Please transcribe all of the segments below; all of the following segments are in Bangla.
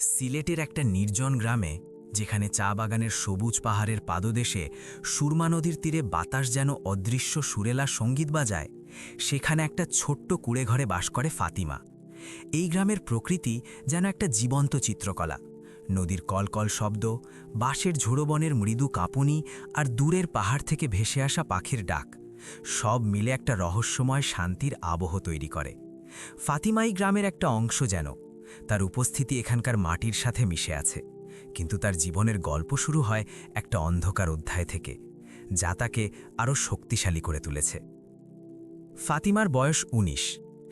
সিলেটের একটা নির্জন গ্রামে, যেখানে চা বাগানের সবুজ পাহাড়ের পাদদেশে সুরমা নদীর তীরে বাতাস যেন অদৃশ্য সুরেলা সঙ্গীত বাজায়, সেখানে একটা ছোট্ট কুঁড়েঘরে বাস করে ফাতিমা। এই গ্রামের প্রকৃতি যেন একটা জীবন্ত চিত্রকলা। নদীর কলকল শব্দ, বাঁশের ঝোড়ো মৃদু কাঁপুনি আর দূরের পাহাড় থেকে ভেসে আসা পাখির ডাক, সব মিলে একটা রহস্যময় শান্তির আবহ তৈরি করে। ফাতিমা এই গ্রামের একটা অংশ যেন, তার উপস্থিতি এখানকার মাটির সাথে মিশে আছে। কিন্তু তার জীবনের গল্প শুরু হয় একটা অন্ধকার অধ্যায় থেকে, যা তাকে আরও শক্তিশালী করে তুলেছে। ফাতিমার বয়স ১৯।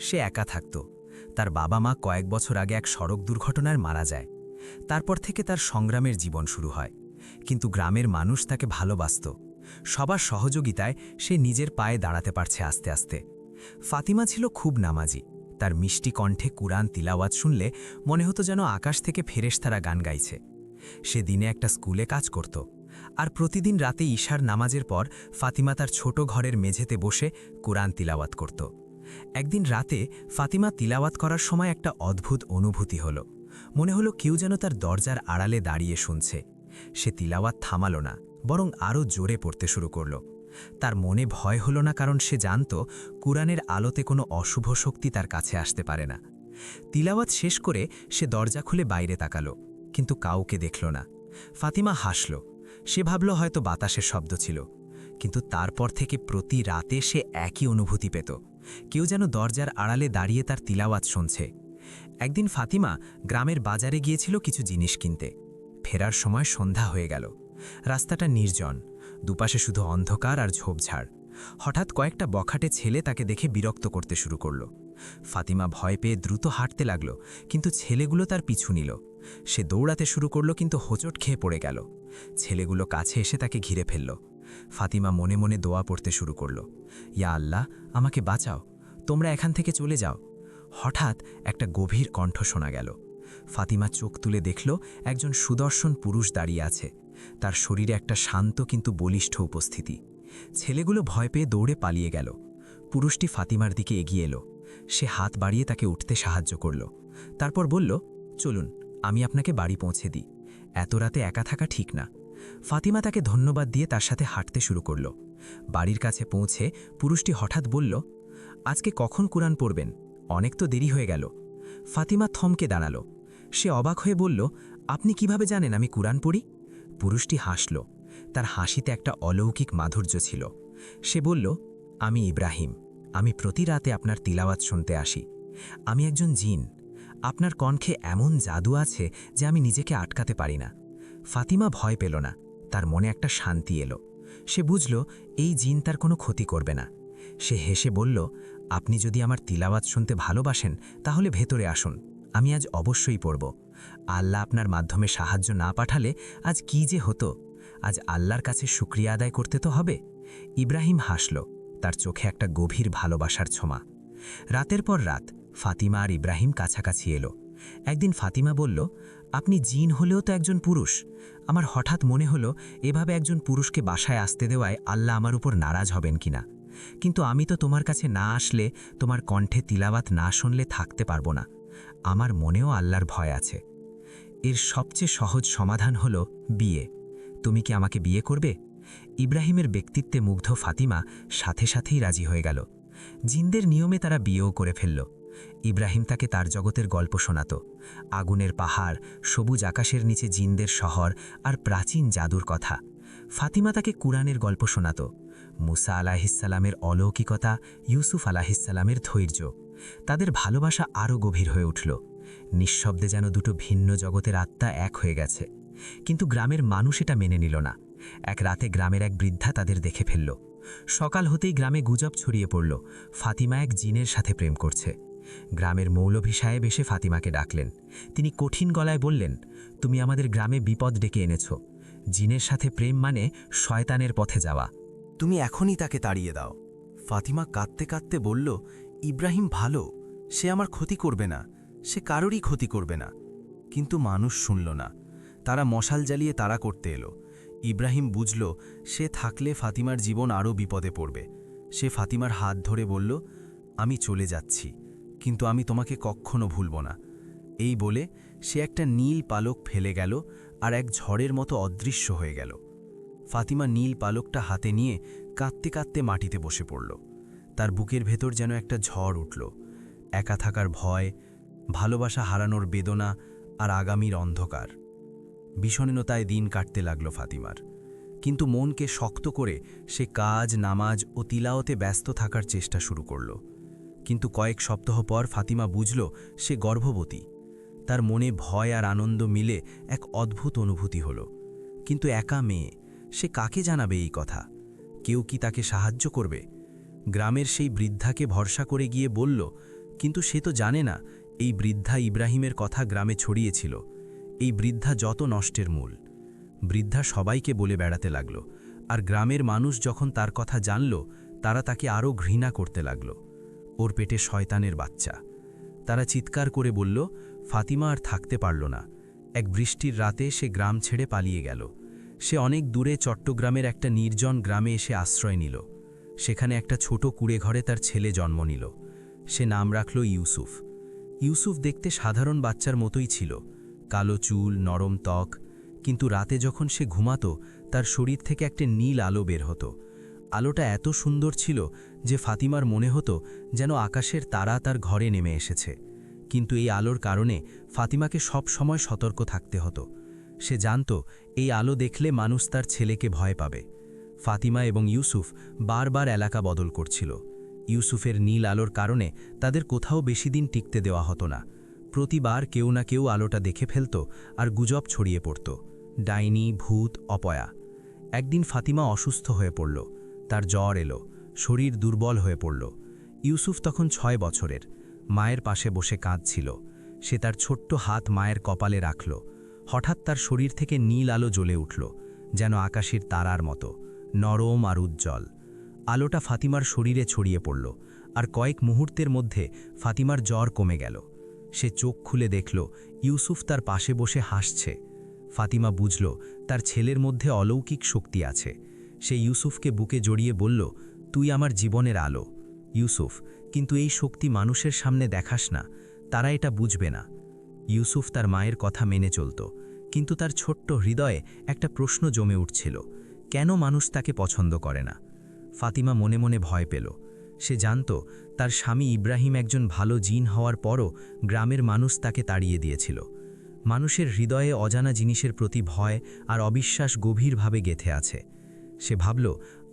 সে একা থাকত। তার বাবা মা কয়েক বছর আগে এক সড়ক দুর্ঘটনায় মারা যায়। তারপর থেকে তার সংগ্রামের জীবন শুরু হয়। কিন্তু গ্রামের মানুষ তাকে ভালোবাসত। সবার সহযোগিতায় সে নিজের পায়ে দাঁড়াতে পারছে আস্তে আস্তে। ফাতিমা ছিল খুব নামাজি। তার মিষ্টি কণ্ঠে কুরআন তিলাওয়াত শুনলে মনে হতো যেন আকাশ থেকে ফেরেশতারা গান গাইছে। সে দিনে একটা স্কুলে কাজ করত, আর প্রতিদিন রাতে ঈশার নামাজের পর ফাতিমা তার ছোট ঘরের মেঝেতে বসে কুরআন তিলাওয়াত করত। একদিন রাতে ফাতিমা তিলাওয়াত করার সময় একটা অদ্ভুত অনুভূতি হলো। মনে হলো কেউ যেন তার দরজার আড়ালে দাঁড়িয়ে শুনছে। সে তিলাওয়াত থামালো না, বরং আরও জোরে পড়তে শুরু করল। তার মনে ভয় হলো না, কারণ সে জানত কুরআনের আলোতে কোনো অশুভ শক্তি তার কাছে আসতে পারে না। তিলাওয়াত শেষ করে সে দরজা খুলে বাইরে তাকালো, কিন্তু কাউকে দেখল না। ফাতিমা হাসল। সে ভাবল হয়তো বাতাসের শব্দ ছিল। কিন্তু তারপর থেকে প্রতি রাতে সে একই অনুভূতি পেত, কেউ যেন দরজার আড়ালে দাঁড়িয়ে তার তিলাওয়াত শুনছে। একদিন ফাতিমা গ্রামের বাজারে গিয়েছিল কিছু জিনিস কিনতে। ফেরার সময় সন্ধ্যা হয়ে গেল। রাস্তাটা নির্জন, দুপাশে শুধু অন্ধকার আর ঝোপঝাড়। হঠাৎ কয়েকটা বখাটে ছেলে তাকে দেখে বিরক্ত করতে শুরু করল। ফাতিমা ভয় পেয়ে দ্রুত হাঁটতে লাগল, কিন্তু ছেলেগুলো তার পিছু নিল। সে দৌড়াতে শুরু করল, কিন্তু হোঁচট খেয়ে পড়ে গেল। ছেলেগুলো কাছে এসে তাকে ঘিরে ফেলল। ফাতিমা মনে মনে দোয়া পড়তে শুরু করল, ইয়া আল্লাহ, আমাকে বাঁচাও, তোমরা এখান থেকে চলে যাও। হঠাৎ একটা গভীর কণ্ঠ শোনা গেল। ফাতিমা চোখ তুলে দেখল একজন সুদর্শন পুরুষ দাঁড়িয়ে আছে। তার শরীরে একটা শান্ত কিন্তু বলিষ্ঠ উপস্থিতি। ছেলেগুলো ভয় পেয়ে দৌড়ে পালিয়ে গেল। পুরুষটি ফাতিমার দিকে এগিয়ে এলো। সে হাত বাড়িয়ে তাকে উঠতে সাহায্য করল। তারপর বলল, চলুন, আমি আপনাকে বাড়ি পৌঁছে দিই। এত রাতে একা থাকা ঠিক না। ফাতিমা তাকে ধন্যবাদ দিয়ে তার সাথে হাঁটতে শুরু করল। বাড়ির কাছে পৌঁছে পুরুষটি হঠাৎ বলল, আজকে কখন কুরআন পড়বেন? অনেক তো দেরি হয়ে গেল। ফাতিমা থমকে দাঁড়ালো। সে অবাক হয়ে বলল, আপনি কিভাবে জানেন আমি কুরআন পড়ি? পুরুষটি হাসল। তার হাসিতে একটা অলৌকিক মাধুর্য ছিল। সে বলল, আমি ইব্রাহিম। আমি প্রতি রাতে আপনার তিলাওয়াত শুনতে আসি। আমি একজন জিন। আপনার কণ্ঠে এমন জাদু আছে যে আমি নিজেকে আটকাতে পারি না। ফাতিমা ভয় পেল না, তার মনে একটা শান্তি এলো। সে বুঝল এই জিন তার কোনো ক্ষতি করবে না। সে হেসে বলল, আপনি যদি আমার তিলাওয়াত শুনতে ভালোবাসেন তাহলে ভেতরে আসুন, আমি আজ অবশ্যই পড়ব। আল্লাহ আপনার মাধ্যমে সাহায্য না পাঠালে আজ কি যে হতো। আজ আল্লাহর কাছে শুকরিয়া আদায় করতে তো হবে। ইব্রাহিম হাসল, তার চোখে একটা গভীর ভালোবাসার ছোঁয়া। রাতের পর রাত ফাতিমা আর ইব্রাহিম কাছাকাছি এলো। একদিন ফাতিমা বলল, আপনি জিন হলেও তো একজন পুরুষ। আমার হঠাৎ মনে হলো এভাবে একজন পুরুষকে বাসায় আসতে দেওয়ায় আল্লাহ আমার উপর নারাজ হবেন কিনা। কিন্তু আমি তো তোমার কাছে না আসলে, তোমার কণ্ঠে তিলাওয়াত না শুনলে থাকতে পারবো না। আমার মনেও আল্লাহর ভয় আছে। এর সবচেয়ে সহজ সমাধান হলো বিয়ে। তুমি কি আমাকে বিয়ে করবে? ইব্রাহিমের ব্যক্তিত্বে মুগ্ধ ফাতিমা সাথে সাথেই রাজি হয়ে গেল। জিনদের নিয়মে তারা বিয়েও করে ফেলল। ইব্রাহিম তাকে তার জগতের গল্প শোনাত। আগুনের পাহাড়, সবুজ আকাশের নিচে জিনদের শহর আর প্রাচীন জাদুর কথা। ফাতিমা তাকে কুরআনের গল্প শোনাত। মুসা আলাহিসাল্লামের অলৌকিকতা, ইউসুফ আলাহিসাল্লামের ধৈর্য। তাদের ভালোবাসা আরও গভীর হয়ে উঠল। নিঃশব্দে যেন দুটো ভিন্ন জগতের আত্মা এক হয়ে গেছে। কিন্তু গ্রামের মানুষ এটা মেনে নিল না। এক রাতে গ্রামের এক বৃদ্ধা তাদের দেখে ফেলল। সকাল হতেই গ্রামে গুজব ছড়িয়ে পড়ল, ফাতিমা এক জিনের সাথে প্রেম করছে। গ্রামের মৌলভী সাহেব এসে ফাতিমাকে ডাকলেন। তিনি কঠিন গলায় বললেন, তুমি আমাদের গ্রামে বিপদ ডেকে এনেছ। জিনের সাথে প্রেম মানে শয়তানের পথে যাওয়া। তুমি এখনই তাকে তাড়িয়ে দাও। ফাতিমা কাঁদতে কাঁদতে বলল, ইব্রাহিম ভালো, সে আমার ক্ষতি করবে না, সে কারোরই ক্ষতি করবে না। কিন্তু মানুষ শুনল না। তারা মশাল জ্বালিয়ে তাড়া করতে এলো। ইব্রাহিম বুঝল সে থাকলে ফাতিমার জীবন আরও বিপদে পড়বে। সে ফাতিমার হাত ধরে বলল, আমি চলে যাচ্ছি, কিন্তু আমি তোমাকে কখনো ভুলব না। এই বলে সে একটা নীল পালক ফেলে গেল আর এক ঝড়ের মতো অদৃশ্য হয়ে গেল। ফাতিমা নীল পালকটা হাতে নিয়ে কাঁদতে কাঁদতে মাটিতে বসে পড়ল। তার বুকের ভেতর যেন একটা ঝড় উঠল, একা থাকার ভয়, ভালোবাসা হারানোর বেদনা আর আগামীর অন্ধকার। বিষণ্ণতায় দিন কাটতে লাগল ফাতিমার, কিন্তু মনকে শক্ত করে সে কাজ, নামাজ ও তিলাওতে ব্যস্ত থাকার চেষ্টা শুরু করল। কিন্তু কয়েক সপ্তাহ পর ফাতিমা বুঝল সে গর্ভবতী। তার মনে ভয় আর আনন্দ মিলে এক অদ্ভুত অনুভূতি হল। কিন্তু একা মেয়ে, সে কাকে জানাবে এই কথা? কেউ কি তাকে সাহায্য করবে? গ্রামের সেই বৃদ্ধাকে ভরসা করে গিয়ে বলল, কিন্তু সে তো জানে না এই বৃদ্ধা ইব্রাহিমের কথা গ্রামে ছড়িয়েছিল। এই বৃদ্ধা যত নষ্টের মূল। বৃদ্ধা সবাইকে বলে বেড়াতে লাগল, আর গ্রামের মানুষ যখন তার কথা জানল, তারা তাকে আরও ঘৃণা করতে লাগল। ওর পেটে শয়তানের বাচ্চা। তারা চিৎকার করে বলল, ফাতিমা আর থাকতে পারল না। এক বৃষ্টির রাতে সে গ্রাম ছেড়ে পালিয়ে গেল। সে অনেক দূরে চট্টগ্রামের একটা নির্জন গ্রামে এসে আশ্রয় নিল। সেখানে একটা ছোট কুঁড়েঘরে তার ছেলে জন্ম নিল। সে নাম রাখল ইউসুফ। ইউসুফ দেখতে সাধারণ বাচ্চার মতোই ছিল, কালো চুল, নরম ত্বক। কিন্তু রাতে যখন সে ঘুমাতো, তার শরীর থেকে একটা নীল আলো বের হতো। আলোটা এত সুন্দর ছিল যে ফাতিমার মনে হতো যেন আকাশের তারা তার ঘরে নেমে এসেছে। কিন্তু এই আলোর কারণে ফাতিমাকে সব সময় সতর্ক থাকতে হতো। সে জানত এই আলো দেখলে মানুষ তার ছেলেকে ভয় পাবে। ফাতিমা এবং ইউসুফ বারবার এলাকা বদল করছিল। ইউসুফের নীল আলোর কারণে তাদের কোথাও বেশি দিন টিকতে দেওয়া হতো না। প্রতিবার কেউ না কেউ আলোটা দেখে ফেলত আর গুজব ছড়িয়ে পড়ত, ডাইনি, ভূত, অপয়া। একদিন ফাতিমা অসুস্থ হয়ে পড়ল। তার জ্বর এলো, শরীর দুর্বল হয়ে পড়ল। ইউসুফ তখন 6 বছরের, মায়ের পাশে বসে কাঁদছিল। সে তার ছোট্ট হাত মায়ের কপালে রাখল। হঠাৎ তার শরীর থেকে নীল আলো জ্বলে উঠল, যেন আকাশের তারার মতো, নরম আর উজ্জ্বল। আলোটা ফাতিমার শরীরে ছড়িয়ে পড়ল, আর কয়েক মুহূর্তের মধ্যে ফাতিমার জ্বর কমে গেল। সে চোখ খুলে দেখল ইউসুফ তার পাশে বসে হাসছে। ফাতিমা বুঝল তার ছেলের মধ্যে অলৌকিক শক্তি আছে। সে ইউসুফকে বুকে জড়িয়ে বলল, তুই আমার জীবনের আলো ইউসুফ, কিন্তু এই শক্তি মানুষের সামনে দেখাস না, তারা এটা বুঝবে না। ইউসুফ তার মায়ের কথা মেনে চলত, কিন্তু তার ছোট্ট হৃদয়ে একটা প্রশ্ন জমে উঠছিল, কেন মানুষ তাকে পছন্দ করে না? ফাতিমা মনে মনে ভয় পেল। সে জানত তার স্বামী ইব্রাহিম একজন ভালো জিন হওয়ার পরও গ্রামের মানুষ তাকে তাড়িয়ে দিয়েছিল। মানুষের হৃদয়ে অজানা জিনিসের প্রতি ভয় আর অবিশ্বাস গভীরভাবে গেঁথে আছে। সে ভাবল,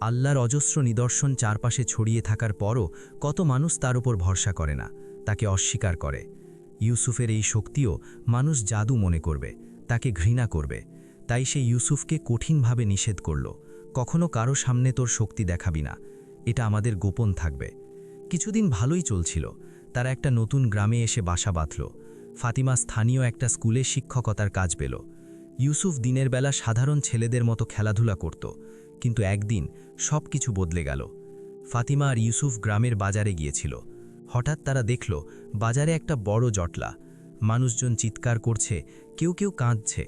আল্লাহর অজস্র নিদর্শন চারপাশে ছড়িয়ে থাকার পরও কত মানুষ তার উপর ভরসা করে না, তাকে অস্বীকার করে। ইউসুফের এই শক্তিও মানুষ জাদু মনে করবে, তাকে ঘৃণা করবে। তাই সে ইউসুফকে কঠিনভাবে নিষেধ করল, কখনো কারো সামনে তোর শক্তি দেখাবি না, এটা আমাদের গোপন থাকবে। কিছুদিন ভালোই চলছিল। তারা একটা নতুন গ্রামে এসে বাসা বাঁধল। ফাতিমা স্থানীয় একটা স্কুলে শিক্ষকতার কাজ পেল। ইউসুফ দিনের বেলা সাধারণ ছেলেদের মতো খেলাধুলা করত, কিন্তু একদিন সব কিছু বদলে গেল। ফাতিমা আর ইউসুফ গ্রামের বাজারে গিয়েছিল। হঠাৎ তারা দেখল বাজারে একটা বড় জটলা। মানুষজন চিৎকার করছে, কেউ কেউ কাঁদছে।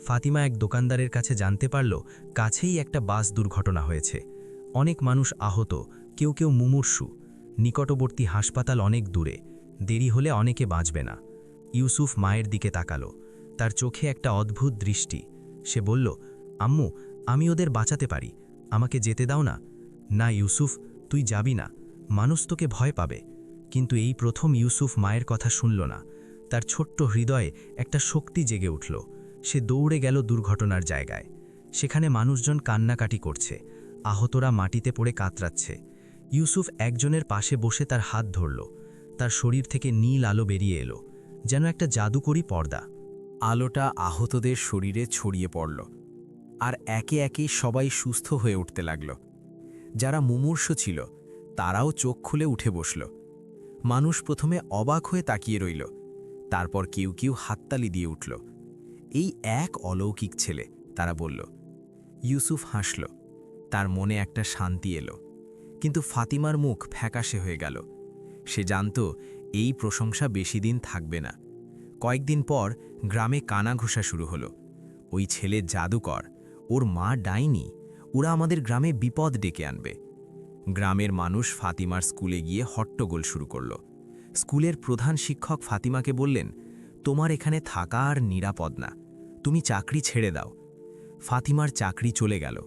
ফাতিমা এক দোকানদারের কাছে জানতে পারল কাছেই একটা বাস দুর্ঘটনা হয়েছে। অনেক মানুষ আহত, কেউ কেউ মুমূর্ষু। নিকটবর্তী হাসপাতাল অনেক দূরে, দেরি হলে অনেকে বাঁচবে না। ইউসুফ মায়ের দিকে তাকালো, তার চোখে একটা অদ্ভুত দৃষ্টি। সে বলল, আম্মু, আমি ওদের বাঁচাতে পারি, আমাকে যেতে দাও না। না ইউসুফ, তুই যাবি না, মানুষ তোকে ভয় পাবে। কিন্তু এই প্রথম ইউসুফ মায়ের কথা শুনল না। তার ছোট্ট হৃদয়ে একটা শক্তি জেগে উঠল। সে দৌড়ে গেল দুর্ঘটনার জায়গায়। সেখানে মানুষজন কান্নাকাটি করছে, আহতরা মাটিতে পড়ে কাতরাচ্ছে। ইউসুফ একজনের পাশে বসে তার হাত ধরল। তার শরীর থেকে নীল আলো বেরিয়ে এলো, যেন একটা জাদুকরী পর্দা। আলোটা আহতদের শরীরে ছড়িয়ে পড়ল, আর একে একে সবাই সুস্থ হয়ে উঠতে লাগল। যারা মুমূর্ষ ছিল তারাও চোখ খুলে উঠে বসল। মানুষ প্রথমে অবাক হয়ে তাকিয়ে রইল, তারপর কেউ কেউ হাততালি দিয়ে উঠল। এই এক অলৌকিক ছেলে, তারা বলল। ইউসুফ হাসল, তার মনে একটা শান্তি এলো। কিন্তু ফাতিমার মুখ ফ্যাকাশে হয়ে গেল। সে জানত এই প্রশংসা বেশি দিন থাকবে না। কয়েকদিন পর গ্রামে কানাঘোষা শুরু হলো, ওই ছেলে জাদুকর, ওর মা ডাইনি, ওরা আমাদের গ্রামে বিপদ ডেকে আনবে। গ্রামের মানুষ ফাতিমার স্কুলে গিয়ে হট্টগোল শুরু করল। স্কুলের প্রধান শিক্ষক ফাতিমাকে বললেন, তোমার এখানে থাকা আর নিরাপদ না, তুমি চাকরি ছেড়ে দাও। ফাতিমার চাকরি চলে গেল।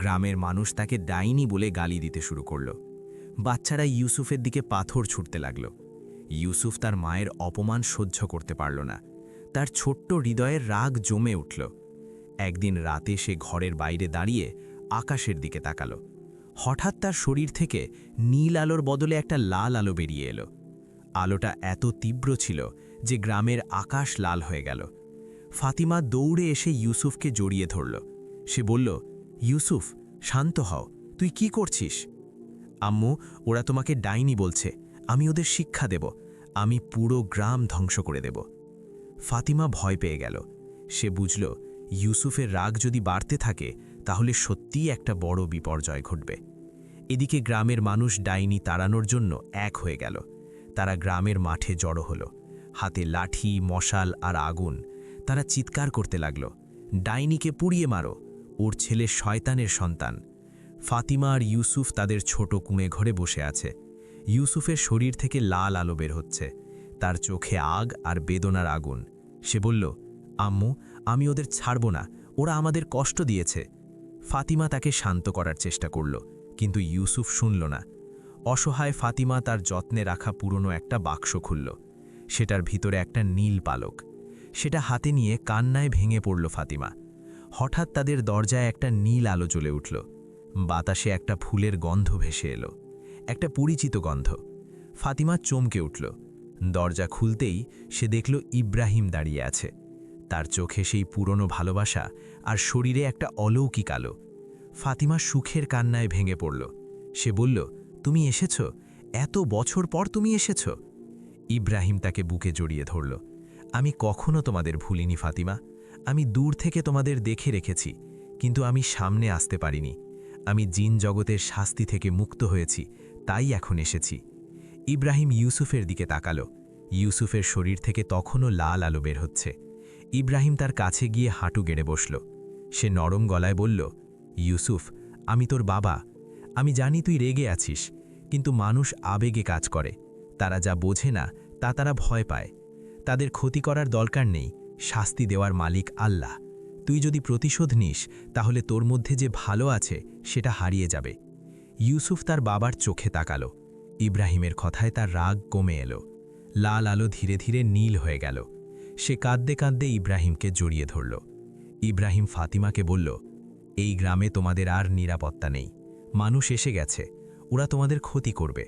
গ্রামের মানুষ তাকে ডাইনি বলে গালি দিতে শুরু করল। বাচ্চারা ইউসুফের দিকে পাথর ছুটতে লাগল। ইউসুফ তার মায়ের অপমান সহ্য করতে পারল না। তার ছোট্ট হৃদয়ের রাগ জমে উঠল। একদিন রাতে সে ঘরের বাইরে দাঁড়িয়ে আকাশের দিকে তাকালো। হঠাৎ তার শরীর থেকে নীল আলোর বদলে একটা লাল আলো বেরিয়ে এলো। আলোটা এত তীব্র ছিল যে গ্রামের আকাশ লাল হয়ে গেল। ফাতিমা দৌড়ে এসে ইউসুফকে জড়িয়ে ধরল। সে বলল, ইউসুফ, শান্ত হও, তুই কি করছিস? আম্মু, ওরা তোমাকে ডাইনি বলছে, আমি ওদের শিক্ষা দেব, আমি পুরো গ্রাম ধ্বংস করে দেব। ফাতিমা ভয় পেয়ে গেল। সে বুঝল ইউসুফের রাগ যদি বাড়তে থাকে তাহলে সত্যিই একটা বড় বিপর্যয় ঘটবে। এদিকে গ্রামের মানুষ ডাইনি তাড়ানোর জন্য এক হয়ে গেল। তারা গ্রামের মাঠে জড়ো হলো, হাতে লাঠি, মশাল আর আগুন। তারা চিৎকার করতে লাগল, ডাইনিকে পুড়িয়ে মারো, ওর ছেলে শয়তানের সন্তান। ফাতিমা আর ইউসুফ তাদের ছোট কুঁড়ে ঘরে বসে আছে। ইউসুফের শরীর থেকে লাল আলো বের হচ্ছে, তার চোখে আগ আর বেদনার আগুন। সে বলল, আম্মু, আমি ওদের ছাড়ব না, ওরা আমাদের কষ্ট দিয়েছে। ফাতিমা তাকে শান্ত করার চেষ্টা করল, কিন্তু ইউসুফ শুনল না। অসহায় ফাতিমা তার যত্নে রাখা পুরনো একটা বাক্স খুলল। সেটার ভিতরে একটা নীল পালক। সেটা হাতে নিয়ে কান্নায় ভেঙে পড়ল ফাতিমা। হঠাৎ তাদের দরজায় একটা নীল আলো জ্বলে উঠল। বাতাসে একটা ফুলের গন্ধ ভেসে এলো, একটা পরিচিত গন্ধ। ফাতিমা চমকে উঠল। দরজা খুলতেই সে দেখল ইব্রাহিম দাঁড়িয়ে আছে। তার চোখে সেই পুরনো ভালোবাসা আর শরীরে একটা অলৌকিক আলো। ফাতিমা সুখের কান্নায় ভেঙে পড়ল। সে বলল, তুমি এসেছ, এত বছর পর তুমি এসেছ। ইব্রাহিম তাকে বুকে জড়িয়ে ধরল। আমি কখনো তোমাদের ভুলিনি ফাতিমা, আমি দূর থেকে তোমাদের দেখে রেখেছি, কিন্তু আমি সামনে আসতে পারিনি। আমি জিন জগতের শাস্তি থেকে মুক্ত হয়েছি, তাই এখন এসেছি। ইব্রাহিম ইউসুফের দিকে তাকালো। ইউসুফের শরীর থেকে তখনও লাল আলো বের হচ্ছে। ইব্রাহিম তার কাছে গিয়ে হাঁটু গেড়ে বসল। সে নরম গলায় বলল, ইউসুফ, আমি তোর বাবা। আমি জানি তুই রেগে আছিস, কিন্তু মানুষ আবেগে কাজ করে। তারা যা বোঝে না তা তারা ভয় পায়। তাদের ক্ষতি করার দরকার নেই, শাস্তি দেওয়ার মালিক আল্লাহ। তুই যদি প্রতিশোধ নিস তাহলে তোর মধ্যে যে ভালো আছে সেটা হারিয়ে যাবে। ইউসুফ তার বাবার চোখে তাকালো। ইব্রাহিমের কথায় তার রাগ কমে এলো। লাল আলো ধীরে ধীরে নীল হয়ে গেল। সে কাঁদতে কাঁদতে ইব্রাহিমকে জড়িয়ে ধরল। ইব্রাহিম ফাতিমাকে বলল, এই গ্রামে তোমাদের আর নিরাপত্তা নেই। মানুষ এসে গেছে, ওরা তোমাদের ক্ষতি করবে।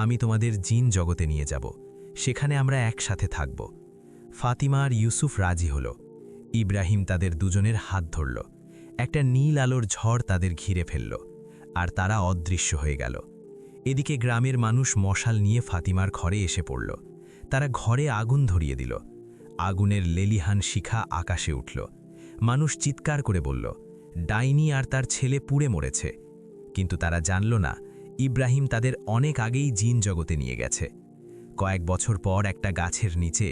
আমি তোমাদের জিন জগতে নিয়ে যাব, সেখানে আমরা একসাথে থাকব। ফাতিমা আর ইউসুফ রাজি হল। ইব্রাহিম তাদের দুজনের হাত ধরল। একটা নীল আলোর ঝড় তাদের ঘিরে ফেলল, আর তারা অদৃশ্য হয়ে গেল। এদিকে গ্রামের মানুষ মশাল নিয়ে ফাতিমার ঘরে এসে পড়ল। তারা ঘরে আগুন ধরিয়ে দিল। আগুনের লেলিহান শিখা আকাশে উঠল। মানুষ চিৎকার করে বলল, ডাইনি আর তার ছেলে পুড়ে মরেছে। কিন্তু তারা জানল না, ইব্রাহিম তাদের অনেক আগেই জিন জগতে নিয়ে গেছে। কয়েক বছর পর একটা গাছের নিচে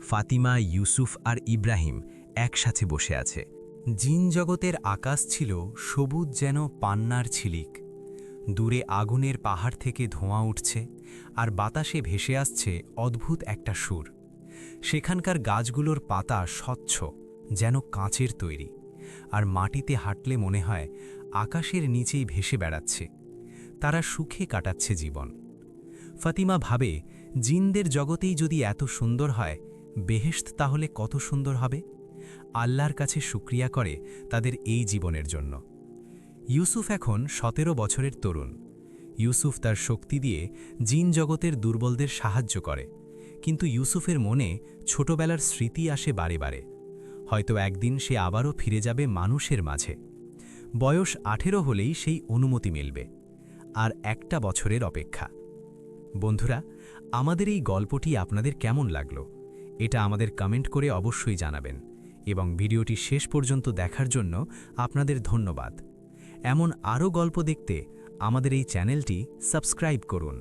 ফাতিমা, ইউসুফ আর ইব্রাহিম একসাথে বসে আছে। জিন জগতের আকাশ ছিল সবুজ যেন পান্নার ছিলিক। দূরে আগুনের পাহাড় থেকে ধোঁয়া উঠছে, আর বাতাসে ভেসে আসছে অদ্ভুত একটা সুর। সেখানকার গাছগুলোর পাতা স্বচ্ছ, যেন কাঁচের তৈরি, আর মাটিতে হাঁটলে মনে হয় আকাশের নিচেই ভেসে বেড়াচ্ছে। তারা সুখে কাটাচ্ছে জীবন। ফাতিমা ভাবে, জিনদের জগতেই যদি এত সুন্দর হয়, বেহেশত তাহলে কত সুন্দর হবে। আল্লাহর কাছে শুকরিয়া করে তাদের এই জীবনের জন্য। ইউসুফ এখন 17 বছরের তরুণ। ইউসুফ তার শক্তি দিয়ে জিন জগতের দুর্বলদের সাহায্য করে, কিন্তু ইউসুফের মনে ছোটবেলার স্মৃতি আসে বারে বারে। হয়তো একদিন সে আবারও ফিরে যাবে মানুষের মাঝে। বয়স 18 হলেই সেই অনুমতি মিলবে। আর একটা বছরের অপেক্ষা। বন্ধুরা, আমাদের এই গল্পটি আপনাদের কেমন লাগলো এটা আমাদের কমেন্ট করে অবশ্যই জানাবেন, এবং ভিডিওটি শেষ পর্যন্ত দেখার জন্য আপনাদের ধন্যবাদ। এমন আরও গল্প দেখতে আমাদের এই চ্যানেলটি সাবস্ক্রাইব করুন।